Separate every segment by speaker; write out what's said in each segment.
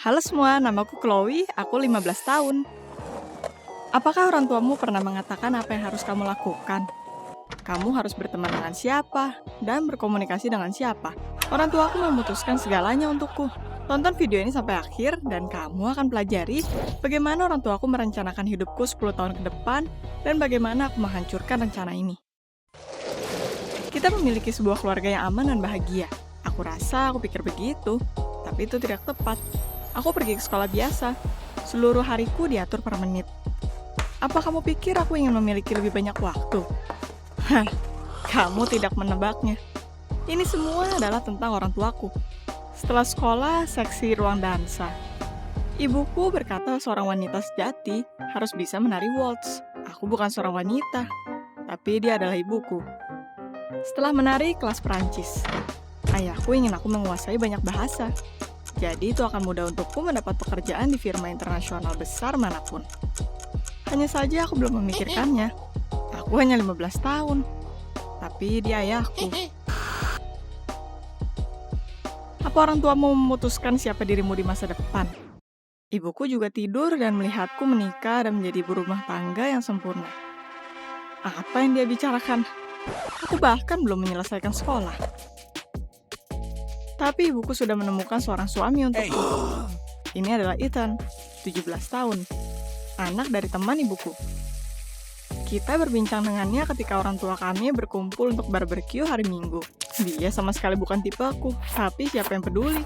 Speaker 1: Halo semua, namaku Chloe, aku 15 tahun. Apakah orang tuamu pernah mengatakan apa yang harus kamu lakukan? Kamu harus berteman dengan siapa, dan berkomunikasi dengan siapa. Orang tuaku memutuskan segalanya untukku. Tonton video ini sampai akhir, dan kamu akan pelajari bagaimana orang tuaku merencanakan hidupku 10 tahun ke depan, dan bagaimana aku menghancurkan rencana ini. Kita memiliki sebuah keluarga yang aman dan bahagia. Aku pikir begitu, tapi itu tidak tepat. Aku pergi ke sekolah biasa. Seluruh hariku diatur per menit. Apa kamu pikir aku ingin memiliki lebih banyak waktu? Hah, kamu tidak menebaknya. Ini semua adalah tentang orang tuaku. Setelah sekolah, seksi ruang dansa. Ibuku berkata seorang wanita sejati harus bisa menari waltz. Aku bukan seorang wanita, tapi dia adalah ibuku. Setelah menari kelas Perancis, ayahku ingin aku menguasai banyak bahasa. Jadi itu akan mudah untukku mendapat pekerjaan di firma internasional besar manapun. Hanya saja aku belum memikirkannya. Aku hanya 15 tahun. Tapi dia ayahku. Apa orang tuamu memutuskan siapa dirimu di masa depan? Ibuku juga tidur dan melihatku menikah dan menjadi ibu rumah tangga yang sempurna. Apa yang dia bicarakan? Aku bahkan belum menyelesaikan sekolah. Tapi ibuku sudah menemukan seorang suami untukku. Ini adalah Ethan, 17 tahun, anak dari teman ibuku. Kita berbincang dengannya ketika orang tua kami berkumpul untuk barbecue hari Minggu. Dia sama sekali bukan tipe aku, tapi siapa yang peduli?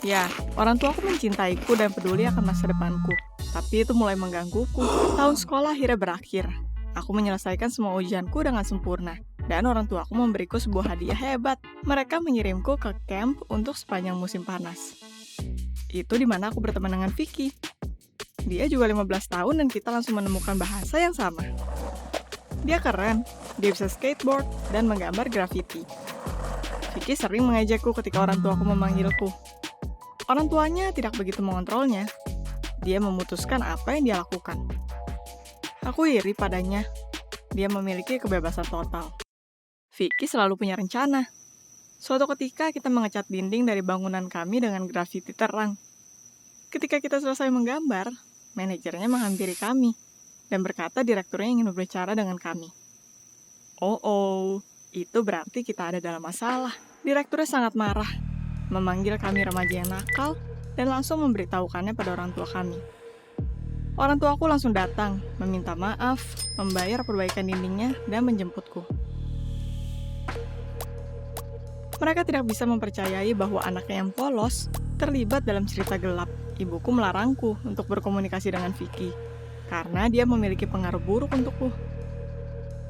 Speaker 1: Ya, orang tuaku mencintaiku dan peduli akan masa depanku. Tapi itu mulai menggangguku. Tahun sekolah akhirnya berakhir. Aku menyelesaikan semua ujianku dengan sempurna. Dan orang tuaku memberiku sebuah hadiah hebat. Mereka mengirimku ke camp untuk sepanjang musim panas. Itu dimana aku berteman dengan Vicky. Dia juga 15 tahun dan kita langsung menemukan bahasa yang sama. Dia keren, dia bisa skateboard dan menggambar graffiti. Vicky sering mengejakku ketika orang tuaku memanggilku. Orang tuanya tidak begitu mengontrolnya. Dia memutuskan apa yang dia lakukan. Aku iri padanya. Dia memiliki kebebasan total. Vicky selalu punya rencana. Suatu ketika kita mengecat dinding dari bangunan kami dengan grafiti terang. Ketika kita selesai menggambar, manajernya menghampiri kami dan berkata direkturnya ingin berbicara dengan kami. Oh, itu berarti kita ada dalam masalah. Direkturnya sangat marah, memanggil kami remaja yang nakal dan langsung memberitahukannya pada orang tua kami. Orang tuaku langsung datang, meminta maaf, membayar perbaikan dindingnya, dan menjemputku. Mereka tidak bisa mempercayai bahwa anaknya yang polos terlibat dalam cerita gelap. Ibuku melarangku untuk berkomunikasi dengan Vicky, karena dia memiliki pengaruh buruk untukku.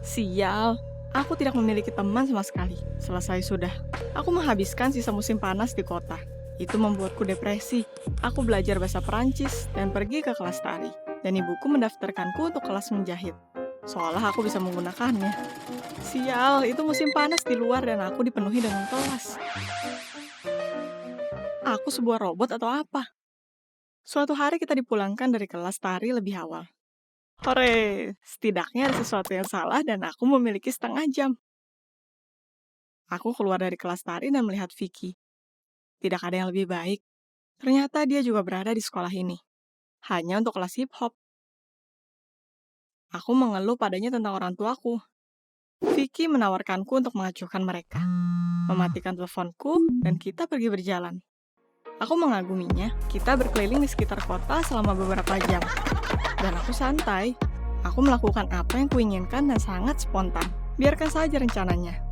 Speaker 1: Sial, aku tidak memiliki teman sama sekali. Selesai sudah. Aku menghabiskan sisa musim panas di kota. Itu membuatku depresi. Aku belajar bahasa Perancis dan pergi ke kelas tari. Dan ibuku mendaftarkanku untuk kelas menjahit. Seolah aku bisa menggunakannya. Sial, itu musim panas di luar dan aku dipenuhi dengan kelas. Aku sebuah robot atau apa? Suatu hari kita dipulangkan dari kelas tari lebih awal. Hore, setidaknya ada sesuatu yang salah dan aku memiliki setengah jam. Aku keluar dari kelas tari dan melihat Vicky. Tidak ada yang lebih baik. Ternyata dia juga berada di sekolah ini. Hanya untuk kelas hip hop. Aku mengeluh padanya tentang orang tuaku. Vicky menawarkanku untuk mengacuhkan mereka. Mematikan teleponku dan kita pergi berjalan. Aku mengaguminya. Kita berkeliling di sekitar kota selama beberapa jam. Dan aku santai. Aku melakukan apa yang kuinginkan dan sangat spontan. Biarkan saja rencananya.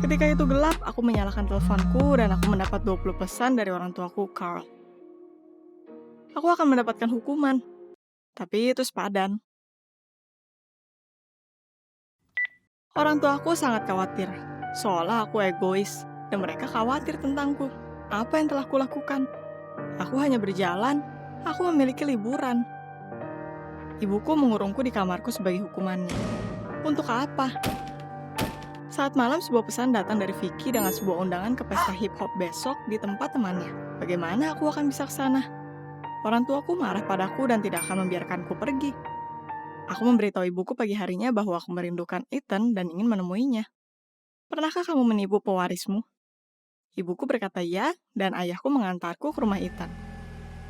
Speaker 1: Ketika itu gelap, aku menyalakan teleponku dan aku mendapat 20 pesan dari orang tuaku, Carl. Aku akan mendapatkan hukuman. Tapi itu sepadan. Orang tuaku sangat khawatir. Seolah aku egois dan mereka khawatir tentangku. Apa yang telah kulakukan? Aku hanya berjalan. Aku memiliki liburan. Ibuku mengurungku di kamarku sebagai hukumannya. Untuk apa? Saat malam sebuah pesan datang dari Vicky dengan sebuah undangan ke pesta hip hop besok di tempat temannya. Bagaimana aku akan bisa ke sana? Orang tuaku marah padaku dan tidak akan membiarkanku pergi. Aku memberitahu ibuku pagi harinya bahwa aku merindukan Ethan dan ingin menemuinya. Pernahkah kamu menipu pewarismu? Ibuku berkata ya, dan ayahku mengantarku ke rumah Ethan.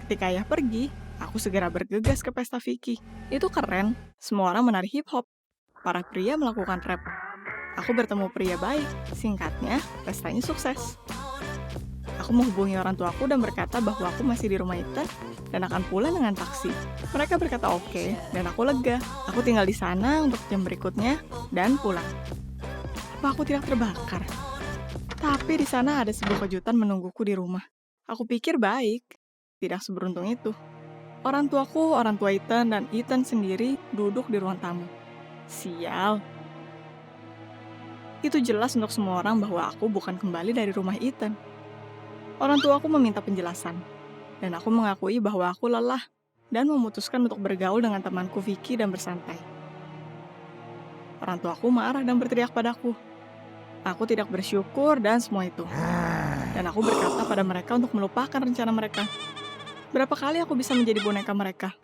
Speaker 1: Ketika ayah pergi, aku segera bergegas ke pesta Vicky. Itu keren, semua orang menari hip hop. Para pria melakukan rap. Aku bertemu pria baik, singkatnya, pestanya sukses. Aku menghubungi orang tuaku dan berkata bahwa aku masih di rumah Ethan dan akan pulang dengan taksi. Mereka berkata oke, dan aku lega. Aku tinggal di sana untuk jam berikutnya dan pulang. Apa aku tidak terbakar? Tapi di sana ada sebuah kejutan menungguku di rumah. Aku pikir baik, tidak seberuntung itu. Orang tuaku, orang tua Ethan, dan Ethan sendiri duduk di ruang tamu. Sial. Itu jelas untuk semua orang bahwa aku bukan kembali dari rumah Ethan. Orang tuaku meminta penjelasan, dan aku mengakui bahwa aku lelah dan memutuskan untuk bergaul dengan temanku Vicky dan bersantai. Orang tuaku marah dan berteriak padaku. Aku tidak bersyukur dan semua itu. Dan aku berkata pada mereka untuk melupakan rencana mereka. Berapa kali aku bisa menjadi boneka mereka?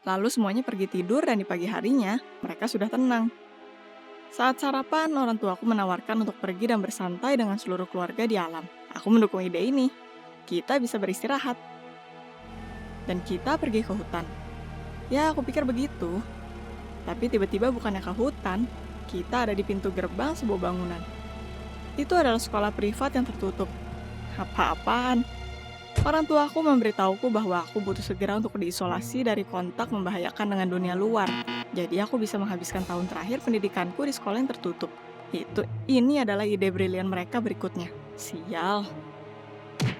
Speaker 1: Lalu semuanya pergi tidur dan di pagi harinya, mereka sudah tenang. Saat sarapan, orang tuaku menawarkan untuk pergi dan bersantai dengan seluruh keluarga di alam. Aku mendukung ide ini. Kita bisa beristirahat. Dan kita pergi ke hutan. Ya, aku pikir begitu. Tapi tiba-tiba bukannya ke hutan, kita ada di pintu gerbang sebuah bangunan. Itu adalah sekolah privat yang tertutup. Apa-apaan? Orang tuaku memberitahuku bahwa aku butuh segera untuk diisolasi dari kontak membahayakan dengan dunia luar. Jadi aku bisa menghabiskan tahun terakhir pendidikanku di sekolah yang tertutup. Ini adalah ide brilian mereka berikutnya. Sial.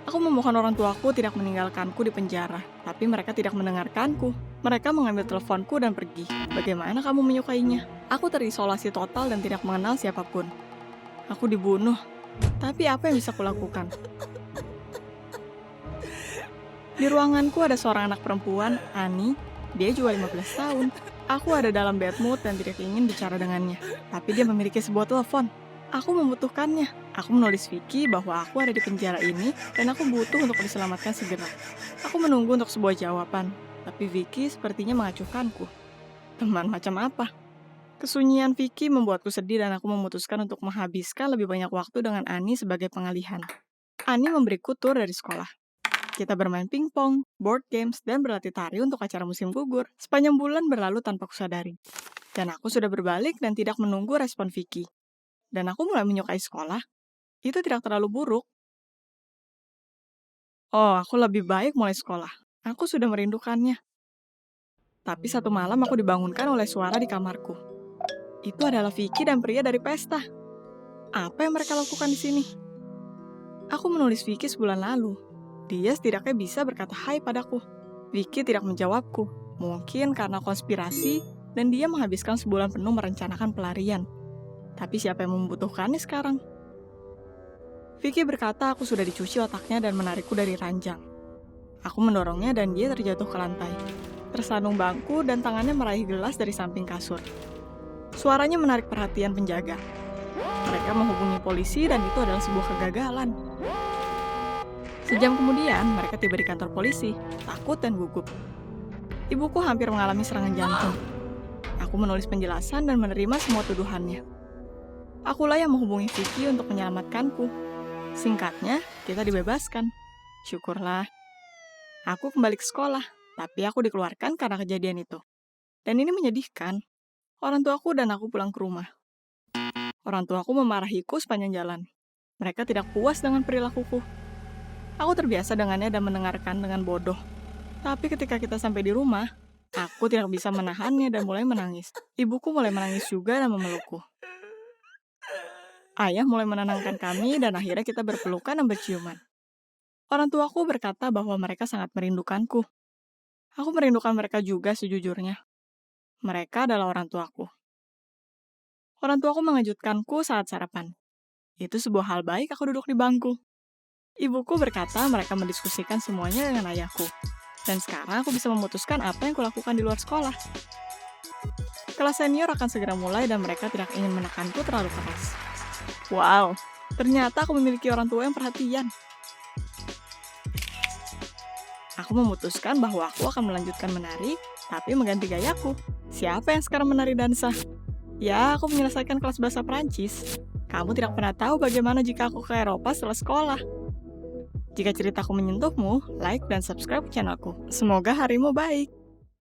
Speaker 1: Aku memohon orang tuaku tidak meninggalkanku di penjara, tapi mereka tidak mendengarkanku. Mereka mengambil teleponku dan pergi. Bagaimana kamu menyukainya? Aku terisolasi total dan tidak mengenal siapapun. Aku dibunuh. Tapi apa yang bisa kulakukan? Di ruanganku ada seorang anak perempuan, Annie. Dia juga 15 tahun. Aku ada dalam bad mood dan tidak ingin bicara dengannya. Tapi dia memiliki sebuah telepon. Aku membutuhkannya. Aku menulis Vicky bahwa aku ada di penjara ini dan aku butuh untuk diselamatkan segera. Aku menunggu untuk sebuah jawaban. Tapi Vicky sepertinya mengacuhkanku. Teman macam apa? Kesunyian Vicky membuatku sedih dan aku memutuskan untuk menghabiskan lebih banyak waktu dengan Annie sebagai pengalihan. Annie memberiku tur dari sekolah. Kita bermain pingpong, board games, dan berlatih tari untuk acara musim gugur. Sepanjang bulan berlalu tanpa kusadari. Dan aku sudah berbalik dan tidak menunggu respon Vicky. Dan aku mulai menyukai sekolah. Itu tidak terlalu buruk. Oh, aku lebih baik mulai sekolah. Aku sudah merindukannya. Tapi satu malam aku dibangunkan oleh suara di kamarku. Itu adalah Vicky dan pria dari pesta. Apa yang mereka lakukan di sini? Aku menulis Vicky sebulan lalu. Dia setidaknya bisa berkata hai padaku. Vicky tidak menjawabku. Mungkin karena konspirasi dan dia menghabiskan sebulan penuh merencanakan pelarian. Tapi siapa yang membutuhkannya sekarang? Vicky berkata aku sudah dicuci otaknya dan menarikku dari ranjang. Aku mendorongnya dan dia terjatuh ke lantai. Tersandung bangku dan tangannya meraih gelas dari samping kasur. Suaranya menarik perhatian penjaga. Mereka menghubungi polisi dan itu adalah sebuah kegagalan. Sejam kemudian, mereka tiba di kantor polisi, takut dan gugup. Ibuku hampir mengalami serangan jantung. Aku menulis penjelasan dan menerima semua tuduhannya. Akulah yang menghubungi Vicky untuk menyelamatkanku. Singkatnya, kita dibebaskan. Syukurlah. Aku kembali ke sekolah, tapi aku dikeluarkan karena kejadian itu. Dan ini menyedihkan. Orang tuaku dan aku pulang ke rumah. Orang tuaku memarahiku sepanjang jalan. Mereka tidak puas dengan perilakuku. Aku terbiasa dengannya dan mendengarkan dengan bodoh. Tapi ketika kita sampai di rumah, aku tidak bisa menahannya dan mulai menangis. Ibuku mulai menangis juga dan memelukku. Ayah mulai menenangkan kami dan akhirnya kita berpelukan dan berciuman. Orang tuaku berkata bahwa mereka sangat merindukanku. Aku merindukan mereka juga sejujurnya. Mereka adalah orang tuaku. Orang tuaku mengejutkanku saat sarapan. Itu sebuah hal baik aku duduk di bangku. Ibuku berkata mereka mendiskusikan semuanya dengan ayahku. Dan sekarang aku bisa memutuskan apa yang kulakukan di luar sekolah. Kelas senior akan segera mulai dan mereka tidak ingin menekanku terlalu keras. Wow, ternyata aku memiliki orang tua yang perhatian. Aku memutuskan bahwa aku akan melanjutkan menari, tapi mengganti gayaku. Siapa yang sekarang menari dansa? Ya, aku menyelesaikan kelas bahasa Prancis. Kamu tidak pernah tahu bagaimana jika aku ke Eropa setelah sekolah. Jika ceritaku menyentuhmu, like dan subscribe channelku. Semoga harimu baik.